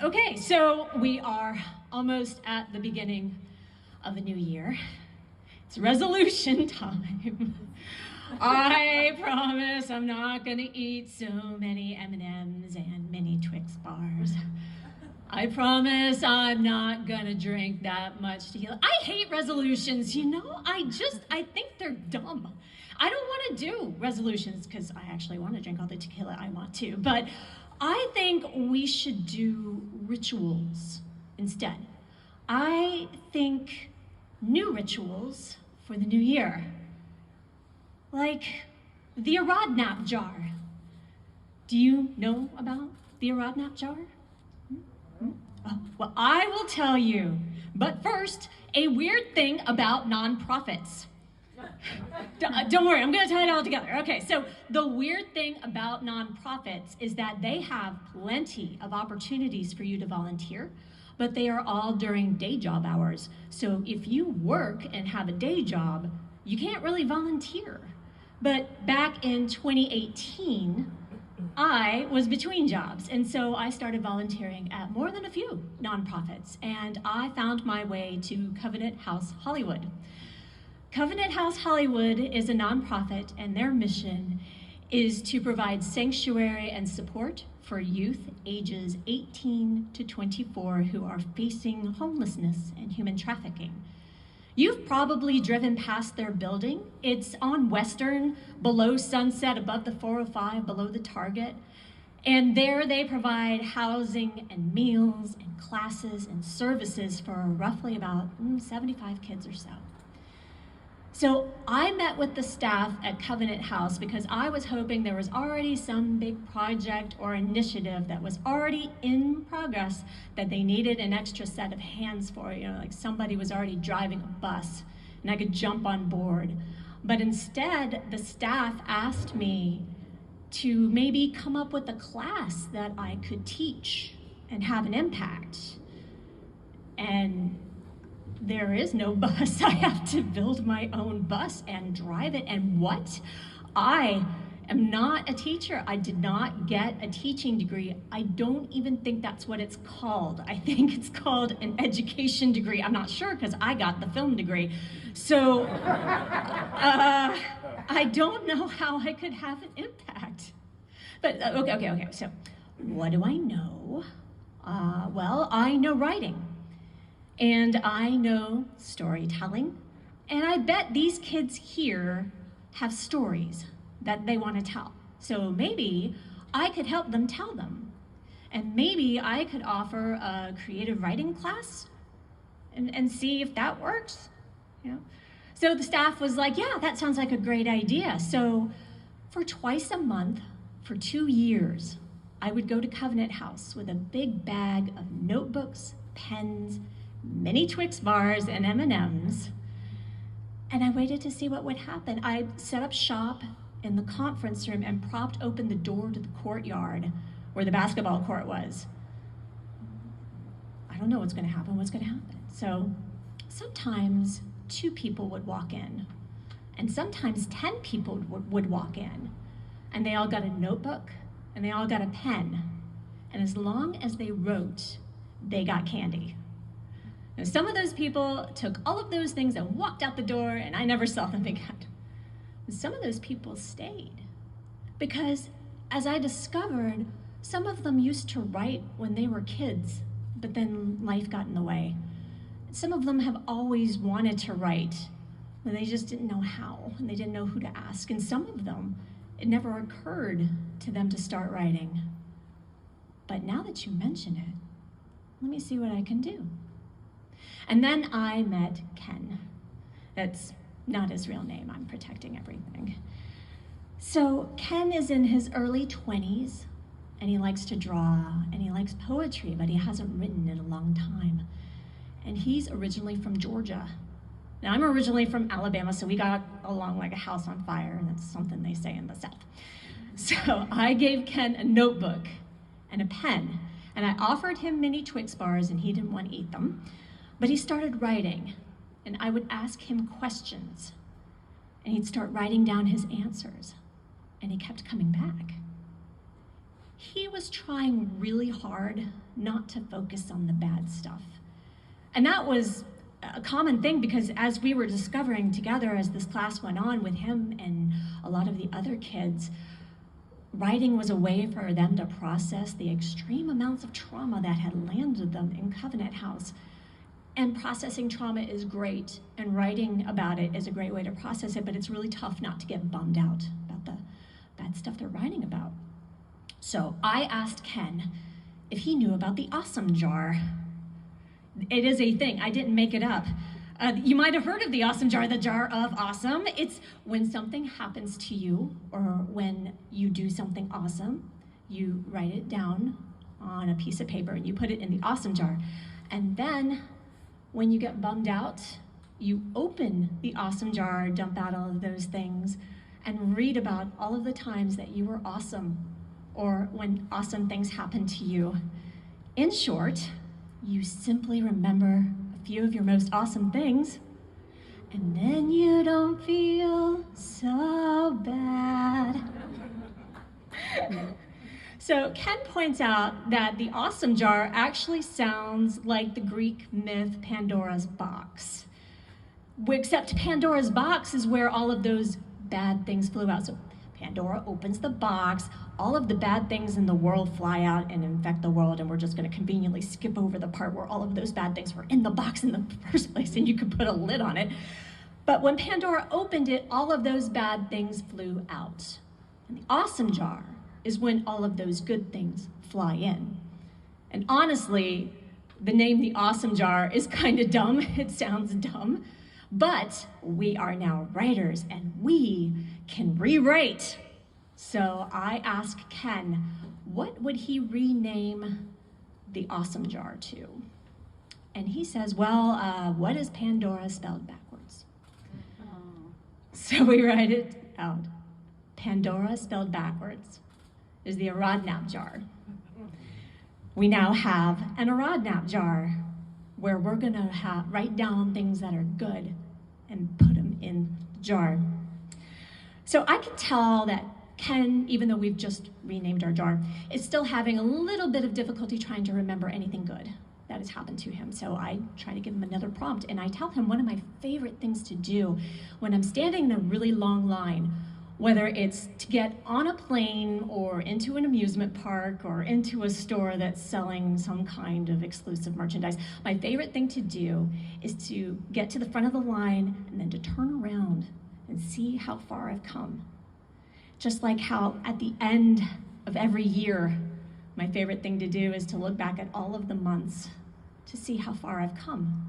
Okay, so we are almost at the beginning of the new year. It's resolution time. I promise I'm not gonna eat so many M&Ms and mini Twix bars. I promise I'm not gonna drink that much tequila. I hate resolutions, I think they're dumb. I don't wanna do resolutions because I actually wanna drink all the tequila I want to, but I think we should do rituals instead. I think new rituals for the new year, like the Aradnap jar. Do you know about the Aradnap jar? Well, I will tell you. But first, a weird thing about nonprofits. Don't worry, I'm gonna tie it all together. Okay, so the weird thing about nonprofits is that they have plenty of opportunities for you to volunteer, but they are all during day job hours. So if you work and have a day job, you can't really volunteer. But back in 2018, I was between jobs, and so I started volunteering at more than a few nonprofits, and I found my way to Covenant House Hollywood. Covenant House Hollywood is a nonprofit, and their mission is to provide sanctuary and support for youth ages 18 to 24 who are facing homelessness and human trafficking. You've probably driven past their building. It's on Western, below Sunset, above the 405, below the Target. And there they provide housing and meals and classes and services for roughly about 75 kids or so. So I met with the staff at Covenant House because I was hoping there was already some big project or initiative that was already in progress that they needed an extra set of hands for, like somebody was already driving a bus and I could jump on board. But instead, the staff asked me to maybe come up with a class that I could teach and have an impact. And there is no bus. I have to build my own bus and drive it. And what? I am not a teacher. I did not get a teaching degree. I don't even think that's what it's called. I think it's called an education degree. I'm not sure because I got the film degree. So I don't know how I could have an impact. But okay. So what do I know? Well, I know writing. And I know storytelling, and I bet these kids here have stories that they want to tell. So maybe I could help them tell them. And maybe I could offer a creative writing class and see if that works. So the staff was like, yeah, that sounds like a great idea. So for twice a month, for 2 years, I would go to Covenant House with a big bag of notebooks, pens, mini Twix bars and M&Ms, and I waited to see what would happen. I set up shop in the conference room and propped open the door to the courtyard where the basketball court was. I don't know what's gonna happen. So sometimes 2 people would walk in, and sometimes 10 people would walk in, and they all got a notebook, and they all got a pen, and as long as they wrote, they got candy. Now, some of those people took all of those things and walked out the door, and I never saw them again. Some of those people stayed because, as I discovered, some of them used to write when they were kids, but then life got in the way. Some of them have always wanted to write, but they just didn't know how, and they didn't know who to ask. And some of them, it never occurred to them to start writing. But now that you mention it, let me see what I can do. And then I met Ken. That's not his real name, I'm protecting everything. So Ken is in his early 20s, and he likes to draw, and he likes poetry, but he hasn't written in a long time. And he's originally from Georgia. Now I'm originally from Alabama, so we got along like a house on fire, and that's something they say in the South. So I gave Ken a notebook and a pen, and I offered him mini Twix bars, and he didn't want to eat them. But he started writing, and I would ask him questions, and he'd start writing down his answers, and he kept coming back. he was trying really hard not to focus on the bad stuff. And that was a common thing because as we were discovering together as this class went on with him and a lot of the other kids, writing was a way for them to process the extreme amounts of trauma that had landed them in Covenant House. And processing trauma is great, and writing about it is a great way to process it, but it's really tough not to get bummed out about the bad stuff they're writing about. So I asked Ken if he knew about the awesome jar. It is a thing, I didn't make it up. You might have heard of the awesome jar, the jar of awesome. It's when something happens to you or when you do something awesome, you write it down on a piece of paper and you put it in the awesome jar. And then when you get bummed out, you open the awesome jar, dump out all of those things, and read about all of the times that you were awesome or when awesome things happened to you. In short, you simply remember a few of your most awesome things, and then you don't feel so bad. So Ken points out that the awesome jar actually sounds like the Greek myth Pandora's box. Except Pandora's box is where all of those bad things flew out. So Pandora opens the box, all of the bad things in the world fly out and infect the world, and we're just gonna conveniently skip over the part where all of those bad things were in the box in the first place and you could put a lid on it. But when Pandora opened it, all of those bad things flew out. And the awesome jar is when all of those good things fly in. And honestly, the name the awesome jar is kind of dumb. It sounds dumb, but we are now writers and we can rewrite. So I asked Ken, what would he rename the awesome jar to? And he says, well, what is Pandora spelled backwards? So we write it out. Pandora spelled backwards is the Aradnap jar. We now have an Aradnap jar where we're gonna write down things that are good and put them in the jar. So I can tell that Ken, even though we've just renamed our jar, is still having a little bit of difficulty trying to remember anything good that has happened to him. So I try to give him another prompt, and I tell him one of my favorite things to do when I'm standing in a really long line, whether it's to get on a plane or into an amusement park or into a store that's selling some kind of exclusive merchandise. My favorite thing to do is to get to the front of the line and then to turn around and see how far I've come. Just like how at the end of every year, my favorite thing to do is to look back at all of the months to see how far I've come.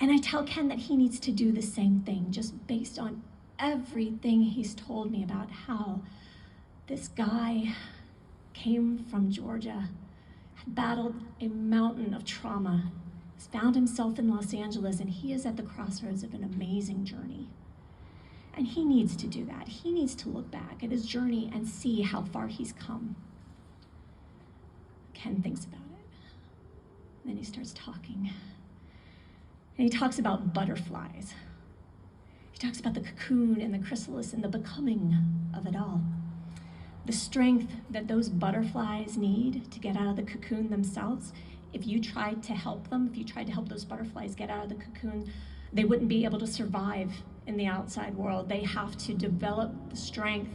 And I tell Ken that he needs to do the same thing, just based on everything he's told me about how this guy came from Georgia, had battled a mountain of trauma, has found himself in Los Angeles, and he is at the crossroads of an amazing journey. And he needs to do that. He needs to look back at his journey and see how far he's come. Ken thinks about it. Then he starts talking. And he talks about butterflies. He talks about the cocoon and the chrysalis and the becoming of it all. The strength that those butterflies need to get out of the cocoon themselves. If you tried to help them, if you tried to help those butterflies get out of the cocoon, they wouldn't be able to survive in the outside world. They have to develop the strength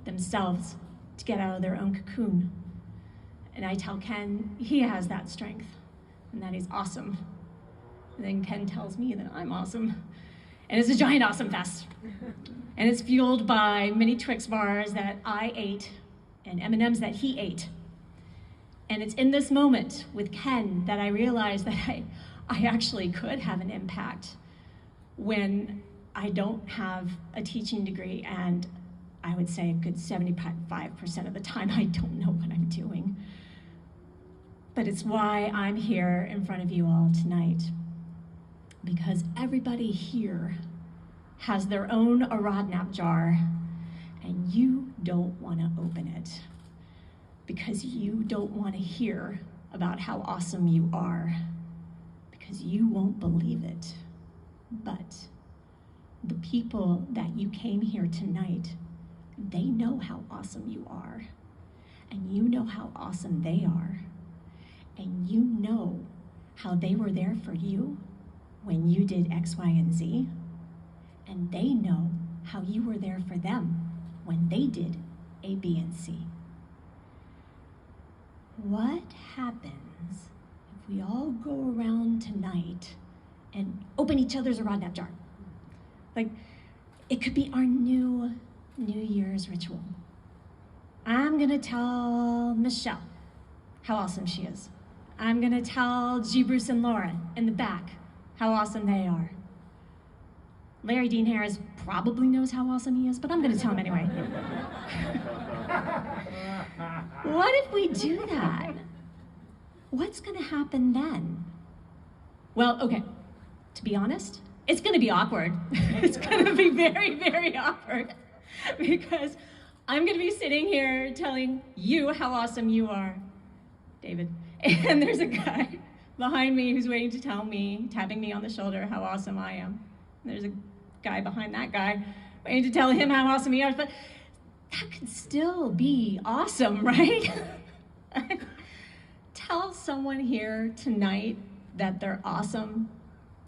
themselves to get out of their own cocoon. And I tell Ken he has that strength and that he's awesome. And then Ken tells me that I'm awesome. And it's a giant awesome fest. And it's fueled by many Twix bars that I ate and M&Ms that he ate. And it's in this moment with Ken that I realized that I actually could have an impact when I don't have a teaching degree, and I would say a good 75% of the time I don't know what I'm doing. But it's why I'm here in front of you all tonight, because everybody here has their own Aradnap jar, and you don't want to open it because you don't want to hear about how awesome you are, because you won't believe it. But the people that you came here tonight, they know how awesome you are. and you know how awesome they are, and you know how they were there for you when you did X, Y, and Z, and they know how you were there for them when they did A, B, and C. What happens if we all go around tonight and open each other's rodnut jar? Like, it could be our new Year's ritual. I'm gonna tell Michelle how awesome she is. I'm gonna tell G. Bruce and Laura in the back how awesome they are. Larry Dean Harris probably knows how awesome he is, but I'm gonna tell him anyway. What if we do that? What's gonna happen then? Well, okay, to be honest, it's gonna be awkward. It's gonna be very, very awkward because I'm gonna be sitting here telling you how awesome you are, David. And there's a guy behind me who's waiting to tell me, tapping me on the shoulder, how awesome I am. And there's a guy behind that guy waiting to tell him how awesome he is. But that could still be awesome, right? Tell someone here tonight that they're awesome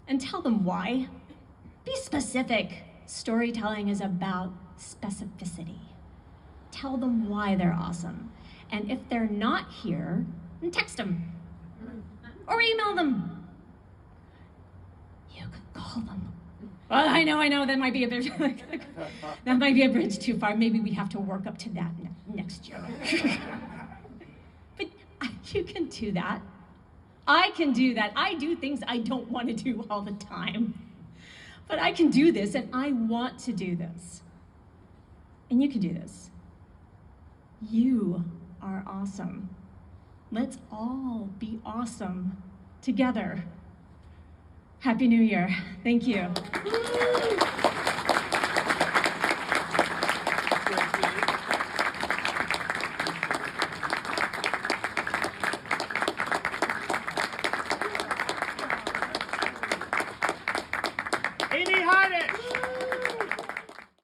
and tell them why. Be specific. Storytelling is about specificity. Tell them why they're awesome. And if they're not here, then text them or email them. You could call them. Well, I know, that might be a bit, that might be a bridge too far. Maybe we have to work up to that next year. But you can do that. I can do that. I do things I don't want to do all the time. But I can do this, and I want to do this. And you can do this. You are awesome. Let's all be awesome together. Happy New Year. Thank you.